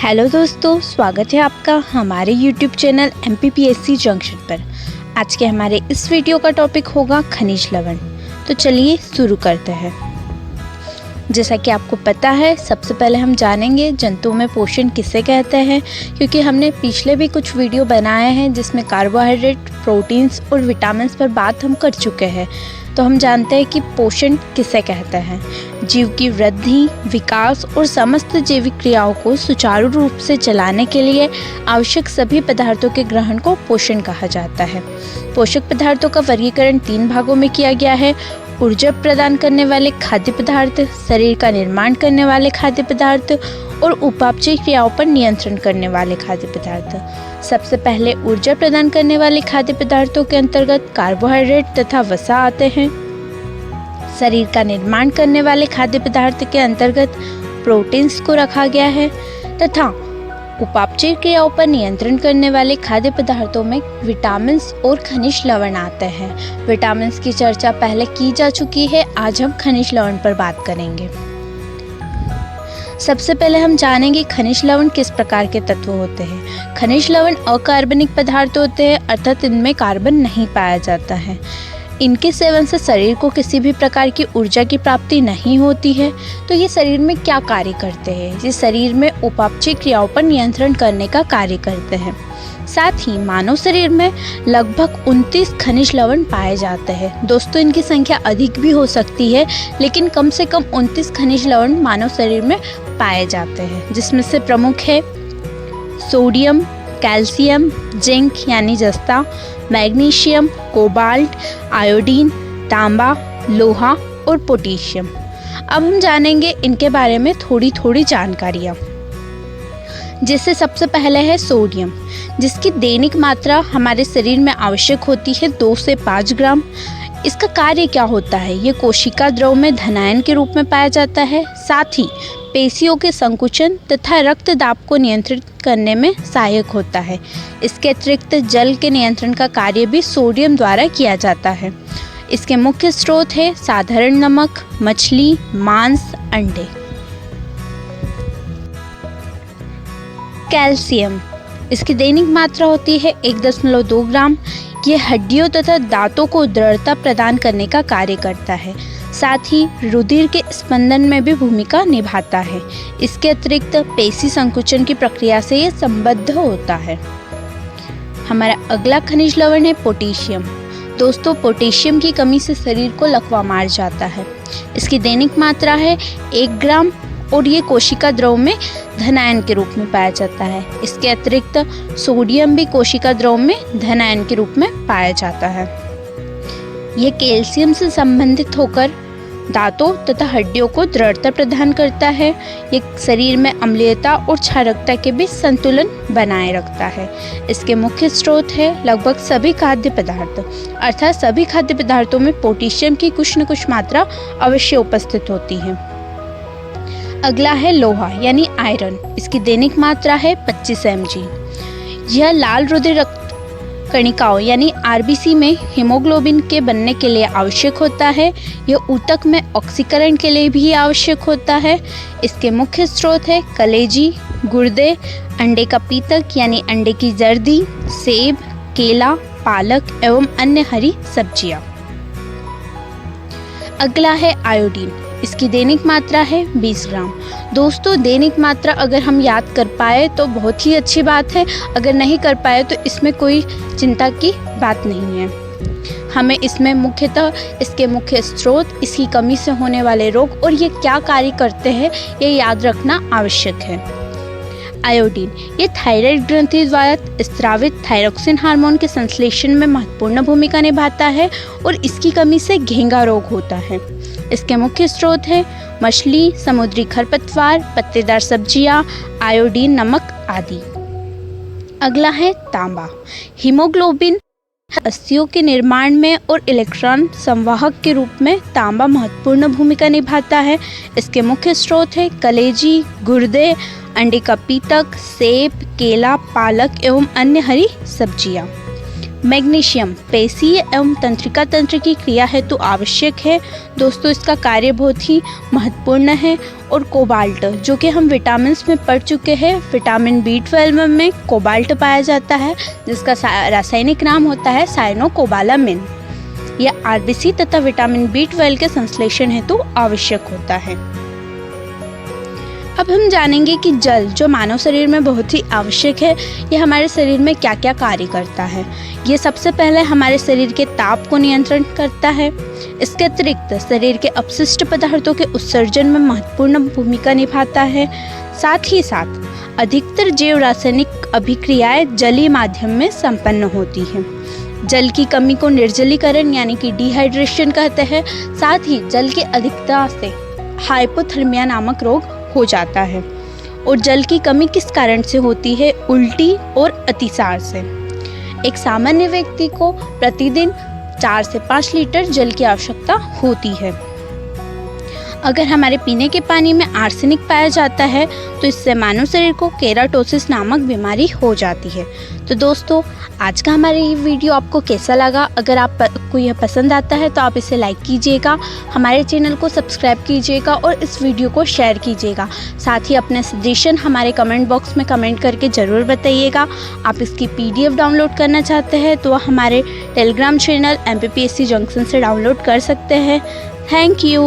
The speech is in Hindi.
हेलो दोस्तों, स्वागत है आपका हमारे YouTube चैनल MPPSC जंक्शन पर। आज के हमारे इस वीडियो का टॉपिक होगा खनिज लवण। तो चलिए शुरू करते हैं। जैसा कि आपको पता है, सबसे पहले हम जानेंगे जंतुओं में पोषण किसे कहते हैं, क्योंकि हमने पिछले भी कुछ वीडियो बनाए हैं जिसमें कार्बोहाइड्रेट, प्रोटीन्स और विटामिन्स पर बात हम कर चुके हैं। तो हम जानते हैं कि पोषण किसे कहते हैं। जीव की वृद्धि, विकास और समस्त जैविक क्रियाओं को सुचारू रूप से चलाने के लिए आवश्यक सभी पदार्थों के ग्रहण को पोषण कहा जाता है। पोषक पदार्थों का वर्गीकरण 3 भागों में किया गया है: ऊर्जा प्रदान करने वाले खाद्य पदार्थ, शरीर का निर्माण करने वाले खाद्य पदार्थ और उपापचय क्रियाओं पर नियंत्रण करने वाले खाद्य पदार्थ। सबसे पहले ऊर्जा प्रदान करने वाले खाद्य पदार्थों के अंतर्गत कार्बोहाइड्रेट तथा वसा आते हैं। शरीर का निर्माण करने वाले खाद्य पदार्थ के अंतर्गत प्रोटीन्स को रखा गया है तथा उपापचय क्रियाओं पर नियंत्रण करने वाले खाद्य पदार्थों में विटामिन्स और खनिज लवण आते हैं। विटामिन्स की चर्चा पहले की जा चुकी है, आज हम खनिज लवण पर बात करेंगे। सबसे पहले हम जानेंगे खनिज लवण किस प्रकार के तत्व होते हैं। खनिज लवण अकार्बनिक पदार्थ होते हैं, अर्थात इनमें कार्बन नहीं पाया जाता है। इनके सेवन से शरीर को किसी भी प्रकार की ऊर्जा की प्राप्ति नहीं होती है। तो ये शरीर में क्या कार्य करते हैं? ये शरीर में उपापचय क्रियाओं पर नियंत्रण करने का कार्य करते हैं। साथ ही मानव शरीर में लगभग 29 खनिज लवण पाए जाते हैं। दोस्तों, इनकी संख्या अधिक भी हो सकती है, लेकिन कम से कम 29 खनिज लवण मानव शरीर में पाए जाते हैं, जिसमें से प्रमुख है सोडियम, कैल्शियम, जिंक यानी जस्ता, मैग्नीशियम, कोबाल्ट, आयोडीन, तांबा, लोहा और पोटेशियम। अब हम जानेंगे इनके बारे में थोड़ी जानकारियाँ। जिससे सबसे पहले है सोडियम, जिसकी दैनिक मात्रा हमारे शरीर में आवश्यक होती है 2 से 5 ग्राम। इसका कार्य क्या होता है? ये कोशिका द्रव में धनायन के रूप में पाया जाता है। साथ ही पेशियों के संकुचन तथा रक्त दाब को नियंत्रित करने में सहायक होता है। इसके अतिरिक्त जल के नियंत्रण का कार्य भी सोडियम द्वारा किया जाता है। इसके मुख्य स्रोत है साधारण नमक, मछली, मांस, अंडे। कैल्शियम, इसकी दैनिक मात्रा होती है 1.2 ग्राम। यह हड्डियों तथा दांतों को दृढ़ता प्रदान करने का कार्य करता है। साथ ही रुधिर के स्पंदन में भी भूमिका निभाता है। इसके अतिरिक्त पेशी संकुचन की प्रक्रिया से यह संबद्ध होता है। हमारा अगला खनिज लवण है पोटेशियम। दोस्तों, पोटेशियम की कमी से शरीर को लकवा मार जाता है। इसकी दैनिक मात्रा है 1 ग्राम और ये कोशिका द्रव में धनायन के रूप में पाया जाता है। इसके अतिरिक्त सोडियम भी कोशिका द्रव में धनायन के रूप में पाया जाता है। यह कैल्शियम से संबंधित होकर दांतों तथा हड्डियों को दृढ़ता प्रदान करता है। ये शरीर में अम्लीयता और क्षारकता के बीच संतुलन बनाए रखता है। इसके मुख्य स्रोत है लगभग सभी खाद्य पदार्थ, अर्थात सभी खाद्य पदार्थों में पोटेशियम की कुछ न कुछ मात्रा अवश्य उपस्थित होती है। अगला है लोहा यानी आयरन। इसकी दैनिक मात्रा है 25 mg। यह लाल रुधिर रक्त कणिकाओं यानी आरबीसी में हीमोग्लोबिन के बनने के लिए आवश्यक होता है। यह ऊतक में ऑक्सीकरण के लिए भी आवश्यक होता है। इसके मुख्य स्रोत है कलेजी, गुर्दे, अंडे का पीतक यानी अंडे की जर्दी, सेब, केला, पालक एवं अन्य हरी सब्जियां। अगला है आयोडीन। इसकी दैनिक मात्रा है 20 ग्राम। दोस्तों, दैनिक मात्रा अगर हम याद कर पाए तो बहुत ही अच्छी बात है, अगर नहीं कर पाए तो इसमें कोई चिंता की बात नहीं है। हमें इसमें मुख्यतः इसके मुख्य स्रोत, इसकी कमी से होने वाले रोग और ये क्या कार्य करते हैं ये याद रखना आवश्यक है। आयोडीन ये थायराइड ग्रंथि द्वारा स्रावित थायरोक्सिन हार्मोन के संश्लेषण में महत्वपूर्ण भूमिका निभाता है और इसकी कमी से घेंगा रोग होता है। इसके मुख्य स्रोत है मछली, समुद्री खरपतवार, पत्तेदार सब्जियां, आयोडीन, नमक आदि। अगला है तांबा। हीमोग्लोबिन अस्थियों के निर्माण में और इलेक्ट्रॉन संवाहक के रूप में तांबा महत्वपूर्ण भूमिका निभाता है। इसके मुख्य स्रोत है कलेजी, गुर्दे, अंडे का पीतक, सेब, केला, पालक एवं अन्य हरी सब्जियां। मैग्नीशियम पेशीय एवं तंत्रिका तंत्र की क्रिया हेतु आवश्यक है। दोस्तों इसका कार्य बहुत ही महत्वपूर्ण है। और कोबाल्ट, जो कि हम विटामिन में पढ़ चुके हैं, विटामिन B12 में कोबाल्ट पाया जाता है, जिसका रासायनिक नाम होता है साइनोकोबालामिन। यह आरबीसी तथा विटामिन B12 के संश्लेषण हेतु आवश्यक होता है। अब हम जानेंगे कि जल, जो मानव शरीर में बहुत ही आवश्यक है, यह हमारे शरीर में क्या क्या कार्य करता है। ये सबसे पहले हमारे शरीर के ताप को नियंत्रण करता है। इसके अतिरिक्त शरीर के अपशिष्ट पदार्थों के उत्सर्जन में महत्वपूर्ण भूमिका निभाता है। साथ ही साथ अधिकतर जैव रासायनिक अभिक्रियाएं जलीय माध्यम में संपन्न होती हैं। जल की कमी को निर्जलीकरण यानी कि डिहाइड्रेशन कहते हैं। साथ ही जल की अधिकता से हाइपोथर्मिया नामक रोग हो जाता है। और जल की कमी किस कारण से होती है? उल्टी और अतिसार से। एक सामान्य व्यक्ति को प्रतिदिन 4 से 5 लीटर जल की आवश्यकता होती है। अगर हमारे पीने के पानी में आर्सेनिक पाया जाता है तो इससे मानव शरीर को केराटोसिस नामक बीमारी हो जाती है। तो दोस्तों आज का हमारा ये वीडियो आपको कैसा लगा? अगर आपको यह पसंद आता है तो आप इसे लाइक कीजिएगा, हमारे चैनल को सब्सक्राइब कीजिएगा और इस वीडियो को शेयर कीजिएगा। साथ ही अपने सजेशन हमारे कमेंट बॉक्स में कमेंट करके ज़रूर बताइएगा। आप इसकी PDF डाउनलोड करना चाहते हैं तो हमारे टेलीग्राम चैनल MPPSC जंक्शन से डाउनलोड कर सकते हैं। Thank you.